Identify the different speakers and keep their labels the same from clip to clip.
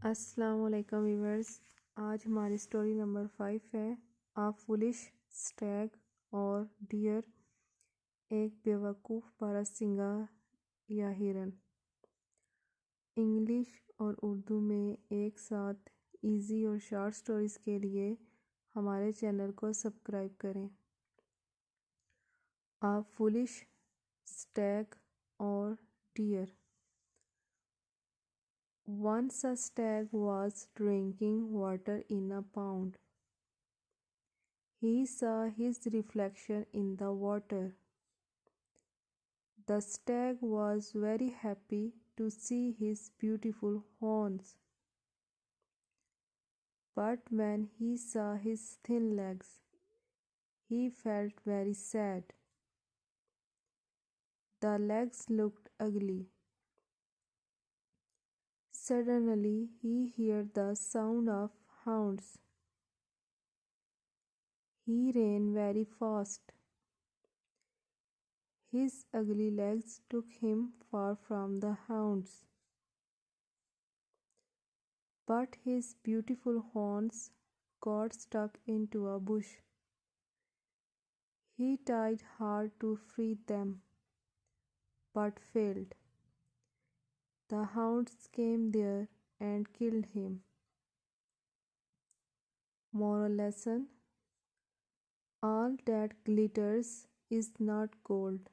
Speaker 1: السلام علیکم ویورز، آج ہماری اسٹوری نمبر 5 ہے آ فولش اسٹیگ اور ڈیئر، ایک بیوقوف باراسنگا یا ہرن۔ انگلش اور اردو میں ایک ساتھ ایزی اور شارٹ سٹوریز کے لیے ہمارے چینل کو سبسکرائب کریں۔ آ فولش اسٹیگ اور dear. Once a stag was drinking water in a pond. He saw his reflection in the water. The stag was very happy to see his beautiful horns. But when he saw his thin legs, he felt very sad. The legs looked ugly. Suddenly he heard the sound of hounds. He ran very fast. His ugly legs took him far from the hounds. But his beautiful horns got stuck into a bush. He tried hard to free them, but failed. The hounds came there and killed him. Moral lesson: all that glitters is not gold.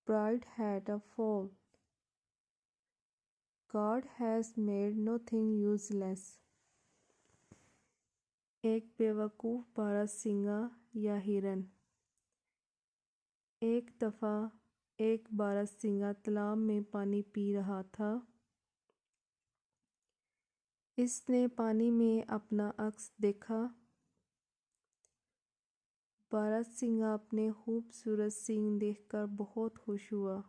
Speaker 1: Pride had a fall. God has made nothing useless. ایک بیوقوف باراسنگا یا ہرن۔ ایک دفعہ ایک باراسنگا تالاب میں پانی پی رہا تھا۔ اس نے پانی میں اپنا عکس دیکھا۔ باراسنگا اپنے خوبصورت سینگ دیکھ کر بہت خوش ہوا،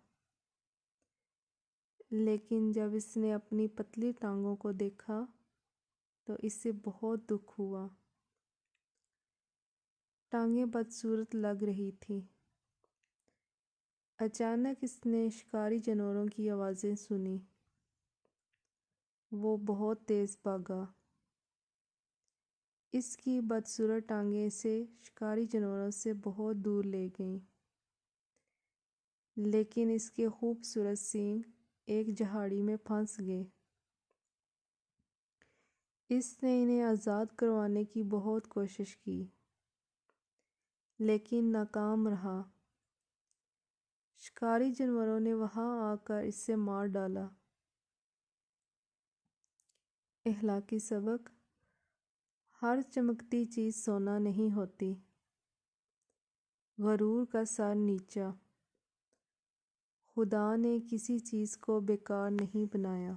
Speaker 1: لیکن جب اس نے اپنی پتلی ٹانگوں کو دیکھا تو اسے بہت دکھ ہوا۔ ٹانگیں بدصورت لگ رہی تھیں۔ اچانک اس نے شکاری جانوروں کی آوازیں سنی۔ وہ بہت تیز بھاگا۔ اس کی بدصورت ٹانگیں اسے شکاری جانوروں سے بہت دور لے گئیں، لیکن اس کے خوبصورت سینگ ایک جھاڑی میں پھنس گئے۔ اس نے انہیں آزاد کروانے کی بہت کوشش کی، لیکن ناکام رہا۔ شکاری جانوروں نے وہاں آ کر اسے مار ڈالا۔ اخلاقی سبق: ہر چمکتی چیز سونا نہیں ہوتی۔ غرور کا سر نیچا۔ خدا نے کسی چیز کو بیکار نہیں بنایا۔